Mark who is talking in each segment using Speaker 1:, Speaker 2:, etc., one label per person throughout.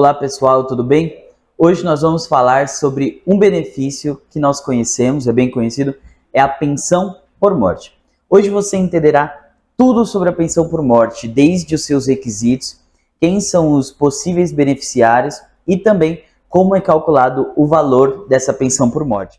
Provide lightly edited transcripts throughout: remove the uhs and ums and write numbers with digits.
Speaker 1: Olá pessoal, tudo bem? Hoje nós vamos falar sobre um benefício que nós conhecemos, é bem conhecido, é a pensão por morte. Hoje você entenderá tudo sobre a pensão por morte, desde os seus requisitos, quem são os possíveis beneficiários e também como é calculado o valor dessa pensão por morte.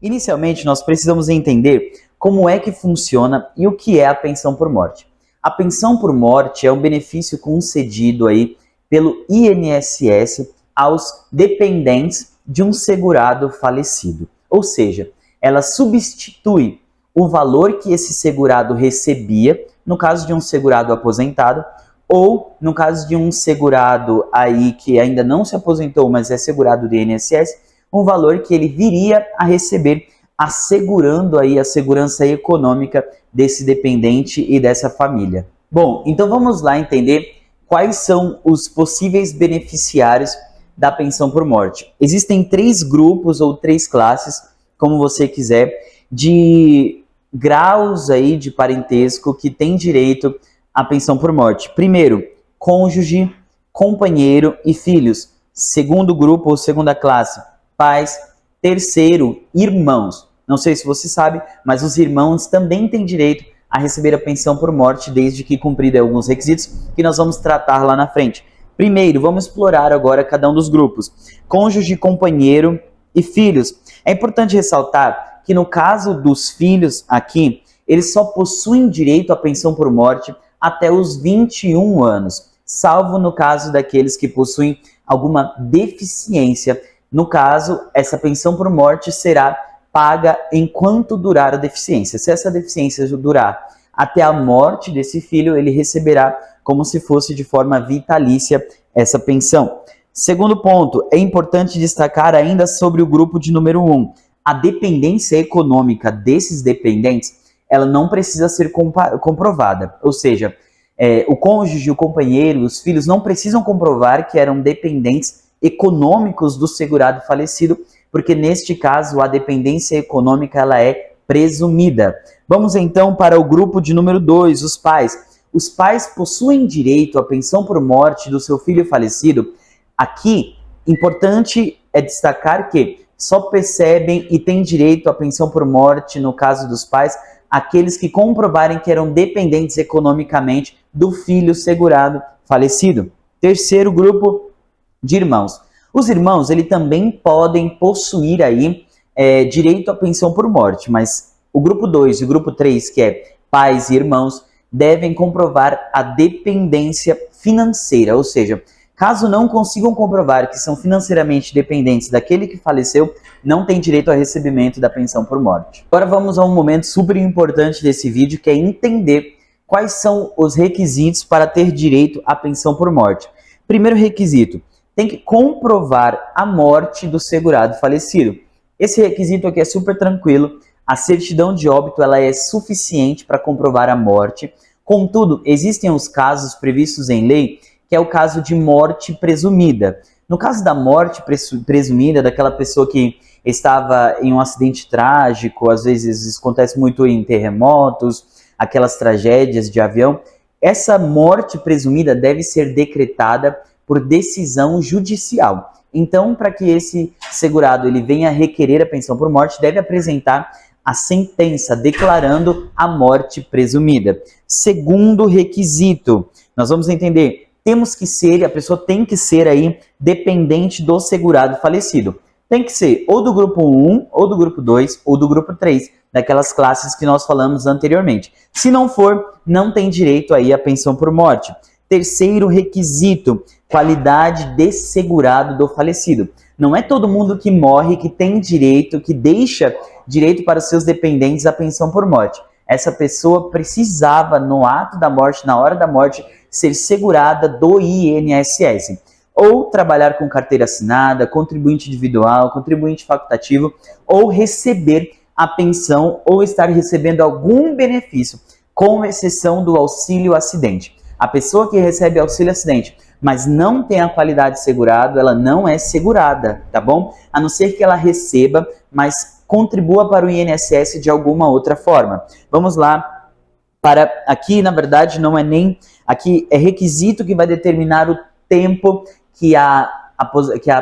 Speaker 1: Inicialmente, nós precisamos entender como é que funciona e o que é a pensão por morte. A pensão por morte é um benefício concedido aí pelo INSS aos dependentes de um segurado falecido. Ou seja, ela substitui o valor que esse segurado recebia, no caso de um segurado aposentado, ou no caso de um segurado aí que ainda não se aposentou, mas é segurado do INSS, um valor que ele viria a receber, assegurando aí a segurança econômica desse dependente e dessa família. Bom, então vamos lá entender quais são os possíveis beneficiários da pensão por morte. Existem 3 grupos ou 3 classes, como você quiser, de graus aí de parentesco que tem direito à pensão por morte. Primeiro, cônjuge, companheiro e filhos. Segundo grupo ou segunda classe, pais. Terceiro, irmãos. Não sei se você sabe, mas os irmãos também têm direito a receber a pensão por morte, desde que cumpridos alguns requisitos que nós vamos tratar lá na frente. Primeiro, vamos explorar agora cada um dos grupos. Cônjuge, companheiro e filhos. É importante ressaltar que no caso dos filhos aqui, eles só possuem direito à pensão por morte até os 21 anos, salvo no caso daqueles que possuem alguma deficiência. No caso, essa pensão por morte será paga enquanto durar a deficiência. Se essa deficiência durar até a morte desse filho, ele receberá como se fosse de forma vitalícia essa pensão. Segundo ponto, é importante destacar ainda sobre o grupo de número 1. A dependência econômica desses dependentes, ela não precisa ser comprovada. Ou seja, o cônjuge, o companheiro, os filhos não precisam comprovar que eram dependentes econômicos do segurado falecido, porque neste caso a dependência econômica ela é presumida. Vamos então para o grupo de número 2, os pais. Os pais possuem direito à pensão por morte do seu filho falecido. Aqui, importante é destacar que só percebem e têm direito à pensão por morte, no caso dos pais, aqueles que comprovarem que eram dependentes economicamente do filho segurado falecido. Terceiro grupo de irmãos. Os irmãos, eles também podem possuir aí direito à pensão por morte, mas o grupo 2 e o grupo 3, que é pais e irmãos, devem comprovar a dependência financeira, ou seja, caso não consigam comprovar que são financeiramente dependentes daquele que faleceu, não tem direito ao recebimento da pensão por morte. Agora vamos a um momento super importante desse vídeo, que é entender quais são os requisitos para ter direito à pensão por morte. Primeiro requisito, tem que comprovar a morte do segurado falecido. Esse requisito aqui é super tranquilo. A certidão de óbito ela é suficiente para comprovar a morte. Contudo, existem os casos previstos em lei, que é o caso de morte presumida. No caso da morte presumida, daquela pessoa que estava em um acidente trágico, às vezes isso acontece muito em terremotos, aquelas tragédias de avião, essa morte presumida deve ser decretada por decisão judicial. Então, para que esse segurado ele venha requerer a pensão por morte, deve apresentar a sentença declarando a morte presumida. Segundo requisito, nós vamos entender, a pessoa tem que ser aí dependente do segurado falecido. Tem que ser ou do grupo 1, ou do grupo 2, ou do grupo 3, daquelas classes que nós falamos anteriormente. Se não for, não tem direito aí à pensão por morte. Terceiro requisito, qualidade de segurado do falecido. Não é todo mundo que morre que tem direito, que deixa direito para os seus dependentes à pensão por morte. Essa pessoa precisava, no ato da morte, na hora da morte, ser segurada do INSS. Ou trabalhar com carteira assinada, contribuinte individual, contribuinte facultativo, ou receber a pensão ou estar recebendo algum benefício, com exceção do auxílio acidente. A pessoa que recebe auxílio acidente, mas não tem a qualidade de segurado, ela não é segurada, tá bom? A não ser que ela receba, mas contribua para o INSS de alguma outra forma. Vamos lá, aqui na verdade não é nem, aqui é requisito que vai determinar o tempo que a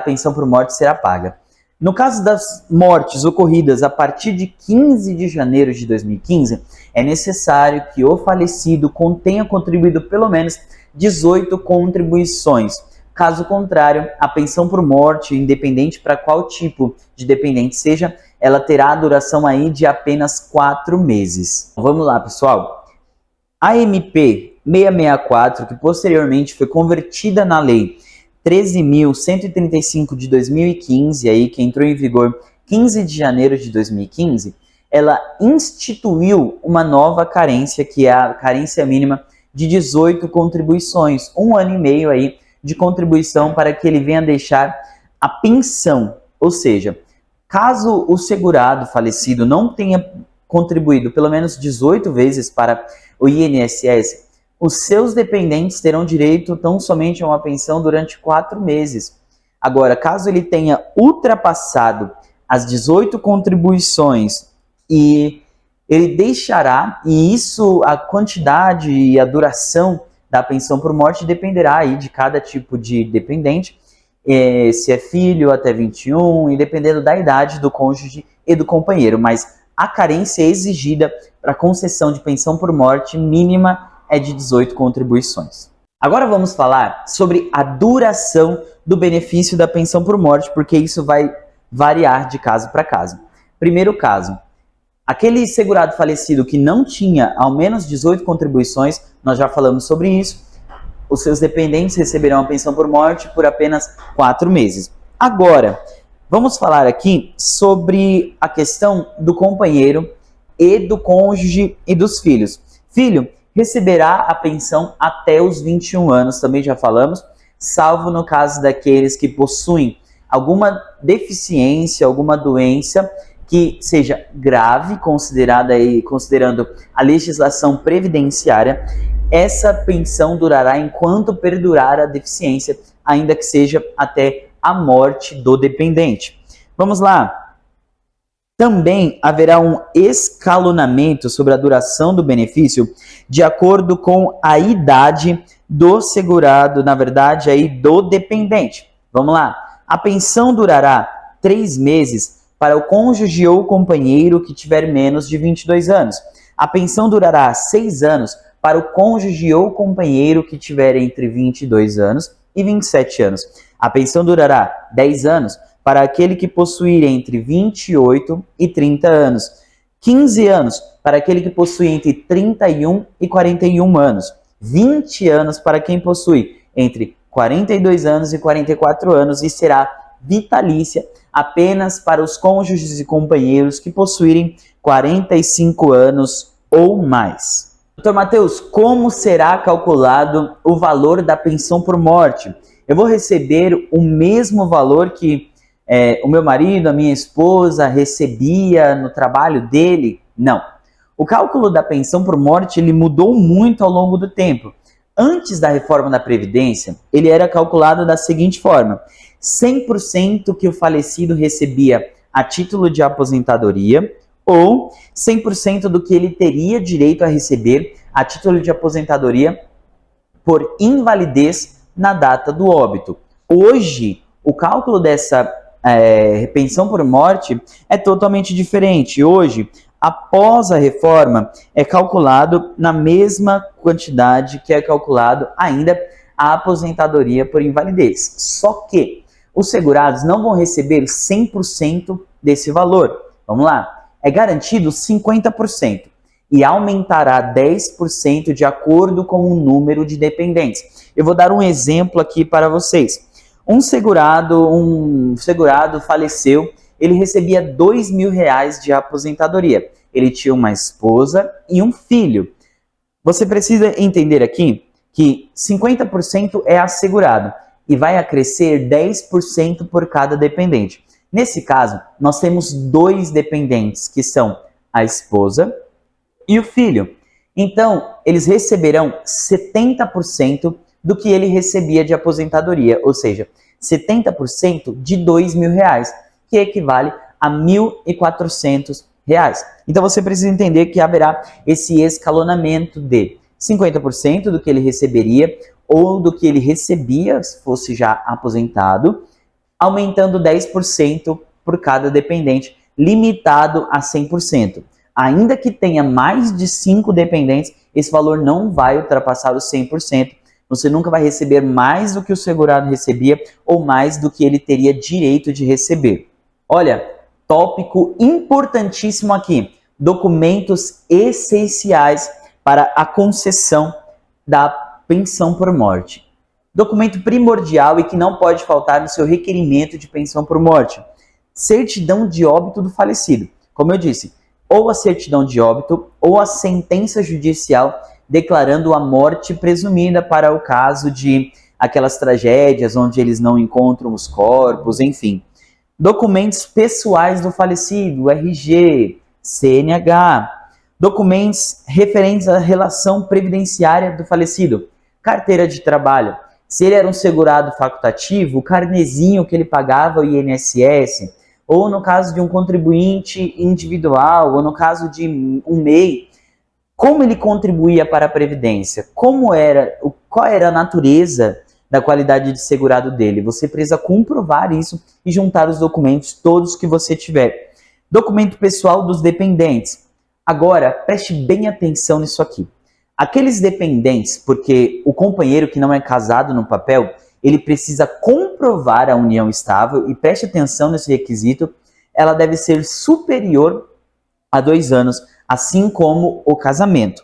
Speaker 1: pensão por morte será paga. No caso das mortes ocorridas a partir de 15 de janeiro de 2015, é necessário que o falecido tenha contribuído pelo menos 18 contribuições. Caso contrário, a pensão por morte, independente para qual tipo de dependente seja, ela terá a duração aí de apenas 4 meses. Vamos lá, pessoal. A MP 664, que posteriormente foi convertida na Lei 13.135 de 2015, aí, que entrou em vigor 15 de janeiro de 2015, ela instituiu uma nova carência, que é a carência mínima de 18 contribuições, 1 ano e meio aí de contribuição para que ele venha deixar a pensão. Ou seja, caso o segurado falecido não tenha contribuído pelo menos 18 vezes para o INSS, os seus dependentes terão direito tão somente a uma pensão durante 4 meses. Agora, caso ele tenha ultrapassado as 18 contribuições e ele deixará, e isso, a quantidade e a duração da pensão por morte dependerá aí de cada tipo de dependente, se é filho até 21, e dependendo da idade do cônjuge e do companheiro, mas a carência exigida para concessão de pensão por morte mínima é de 18 contribuições. Agora vamos falar sobre a duração do benefício da pensão por morte, porque isso vai variar de caso para caso. Primeiro caso, aquele segurado falecido que não tinha ao menos 18 contribuições, nós já falamos sobre isso, os seus dependentes receberão a pensão por morte por apenas 4 meses. Agora, vamos falar aqui sobre a questão do companheiro e do cônjuge e dos filhos. Filho receberá a pensão até os 21 anos, também já falamos, salvo no caso daqueles que possuem alguma deficiência, alguma doença que seja grave, considerando a legislação previdenciária. Essa pensão durará enquanto perdurar a deficiência, ainda que seja até a morte do dependente. Vamos lá. Também haverá um escalonamento sobre a duração do benefício de acordo com a idade do segurado, na verdade, aí do dependente. Vamos lá. A pensão durará 3 meses para o cônjuge ou companheiro que tiver menos de 22 anos. A pensão durará 6 anos para o cônjuge ou companheiro que tiver entre 22 anos e 27 anos. A pensão durará 10 anos para aquele que possuir entre 28 e 30 anos, 15 anos para aquele que possui entre 31 e 41 anos, 20 anos para quem possui entre 42 anos e 44 anos e será vitalícia apenas para os cônjuges e companheiros que possuírem 45 anos ou mais. Dr. Matheus, como será calculado o valor da pensão por morte? Eu vou receber o mesmo valor que o meu marido, a minha esposa recebia no trabalho dele? Não. O cálculo da pensão por morte ele mudou muito ao longo do tempo. Antes da reforma da Previdência, ele era calculado da seguinte forma: 100% que o falecido recebia a título de aposentadoria ou 100% do que ele teria direito a receber a título de aposentadoria por invalidez na data do óbito. Hoje, o cálculo dessa pensão por morte é totalmente diferente. Hoje, após a reforma, é calculado na mesma quantidade que é calculado ainda a aposentadoria por invalidez. Só que os segurados não vão receber 100% desse valor. Vamos lá. É garantido 50% e aumentará 10% de acordo com o número de dependentes. Eu vou dar um exemplo aqui para vocês. Um segurado faleceu, ele recebia R$2.000 de aposentadoria. Ele tinha uma esposa e um filho. Você precisa entender aqui que 50% é assegurado e vai acrescer 10% por cada dependente. Nesse caso, nós temos 2 dependentes, que são a esposa e o filho. Então, eles receberão 70% do que ele recebia de aposentadoria, ou seja, 70% de R$2.000, que equivale a R$ 1.400. Então você precisa entender que haverá esse escalonamento de 50% do que ele receberia ou do que ele recebia se fosse já aposentado, aumentando 10% por cada dependente, limitado a 100%. Ainda que tenha mais de 5 dependentes, esse valor não vai ultrapassar os 100%. Você nunca vai receber mais do que o segurado recebia ou mais do que ele teria direito de receber. Olha, tópico importantíssimo aqui: documentos essenciais para a concessão da pensão por morte. Documento primordial e que não pode faltar no seu requerimento de pensão por morte: certidão de óbito do falecido. Como eu disse, ou a certidão de óbito ou a sentença judicial declarando a morte presumida para o caso de aquelas tragédias onde eles não encontram os corpos, enfim. Documentos pessoais do falecido, RG, CNH. Documentos referentes à relação previdenciária do falecido, carteira de trabalho. Se ele era um segurado facultativo, o carnezinho que ele pagava o INSS, ou no caso de um contribuinte individual, ou no caso de um MEI, como ele contribuía para a Previdência, qual era a natureza da qualidade de segurado dele. Você precisa comprovar isso e juntar os documentos todos que você tiver. Documento pessoal dos dependentes. Agora, preste bem atenção nisso aqui. Aqueles dependentes, porque o companheiro que não é casado no papel, ele precisa comprovar a união estável, e preste atenção nesse requisito, ela deve ser superior a 2 anos, assim como o casamento.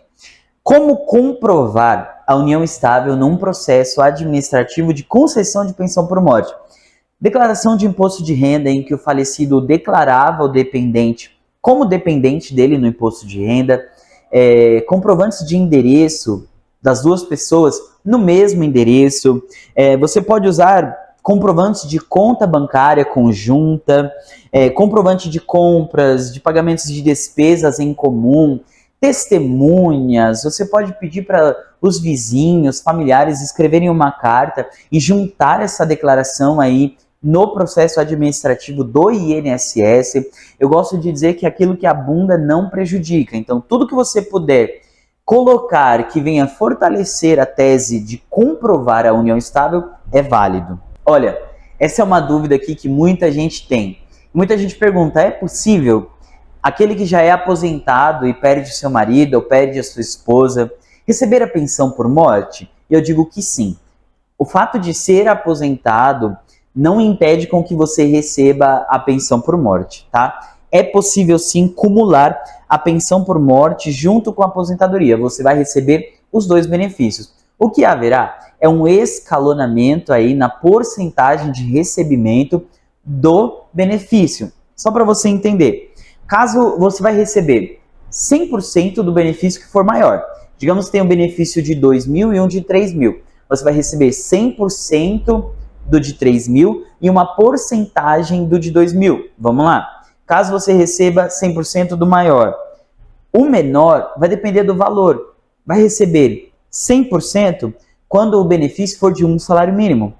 Speaker 1: Como comprovar a união estável num processo administrativo de concessão de pensão por morte? Declaração de imposto de renda em que o falecido declarava o dependente como dependente dele no imposto de renda, comprovantes de endereço das duas pessoas no mesmo endereço. Você pode usar comprovantes de conta bancária conjunta, comprovante de compras, de pagamentos de despesas em comum, testemunhas. Você pode pedir para os vizinhos, familiares escreverem uma carta e juntar essa declaração aí no processo administrativo do INSS. Eu gosto de dizer que aquilo que abunda não prejudica. Então, tudo que você puder colocar que venha fortalecer a tese de comprovar a união estável é válido. Olha, essa é uma dúvida aqui que muita gente tem. Muita gente pergunta: é possível aquele que já é aposentado e perde seu marido ou perde a sua esposa receber a pensão por morte? E eu digo que sim. O fato de ser aposentado não impede com que você receba a pensão por morte, tá? É possível sim cumular a pensão por morte junto com a aposentadoria. Você vai receber os dois benefícios. O que haverá é um escalonamento aí na porcentagem de recebimento do benefício. Só para você entender. Caso você vai receber 100% do benefício que for maior. Digamos que tem um benefício de 2.000 e um de 3.000. Você vai receber 100% do de 3.000 e uma porcentagem do de 2.000. Vamos lá. Caso você receba 100% do maior, o menor vai depender do valor. Vai receber 100% quando o benefício for de um salário mínimo.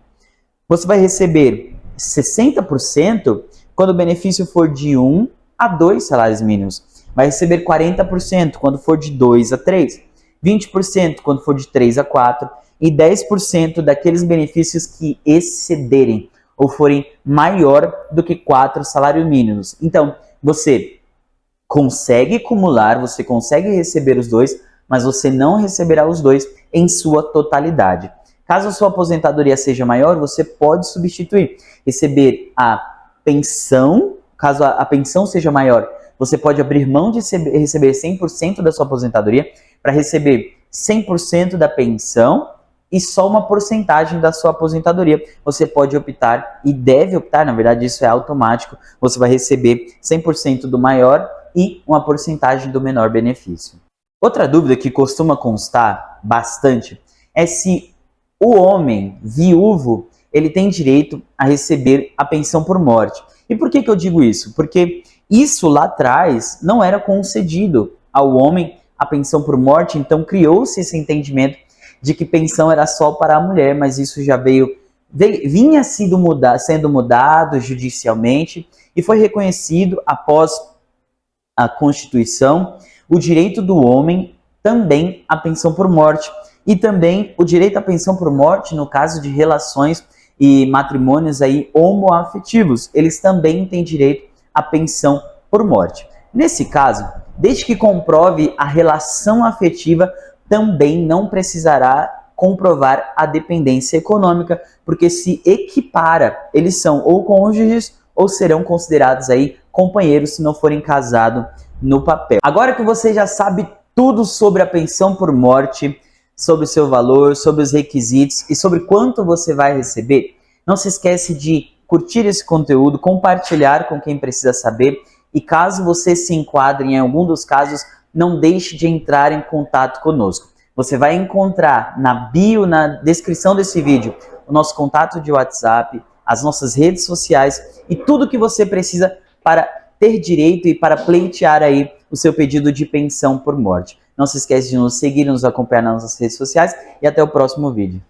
Speaker 1: Você vai receber 60% quando o benefício for de 1 a 2 salários mínimos. Vai receber 40% quando for de 2 a 3. 20% quando for de 3 a 4. E 10% daqueles benefícios que excederem ou forem maior do que 4 salários mínimos. Então, você consegue acumular, você consegue receber os dois, mas você não receberá os dois em sua totalidade. Caso a sua aposentadoria seja maior, você pode substituir, receber a pensão. Caso a pensão seja maior, você pode abrir mão de receber 100% da sua aposentadoria para receber 100% da pensão e só uma porcentagem da sua aposentadoria. Você pode optar e deve optar, na verdade isso é automático, você vai receber 100% do maior e uma porcentagem do menor benefício. Outra dúvida que costuma constar bastante é se o homem viúvo ele tem direito a receber a pensão por morte. E por que eu digo isso? Porque isso lá atrás não era concedido ao homem a pensão por morte, então criou-se esse entendimento de que pensão era só para a mulher, mas isso já veio vinha sendo mudado judicialmente e foi reconhecido após a Constituição o direito do homem também à pensão por morte e também o direito à pensão por morte no caso de relações e matrimônios aí homoafetivos. Eles também têm direito à pensão por morte. Nesse caso, desde que comprove a relação afetiva, também não precisará comprovar a dependência econômica, porque se equipara, eles são ou cônjuges ou serão considerados aí companheiros se não forem casados no papel. Agora que você já sabe tudo sobre a pensão por morte, sobre o seu valor, sobre os requisitos e sobre quanto você vai receber, não se esquece de curtir esse conteúdo, compartilhar com quem precisa saber e caso você se enquadre em algum dos casos, não deixe de entrar em contato conosco. Você vai encontrar na bio, na descrição desse vídeo, o nosso contato de WhatsApp, as nossas redes sociais e tudo que você precisa para ter direito e para pleitear aí o seu pedido de pensão por morte. Não se esqueça de nos seguir, nos acompanhar nas nossas redes sociais e até o próximo vídeo.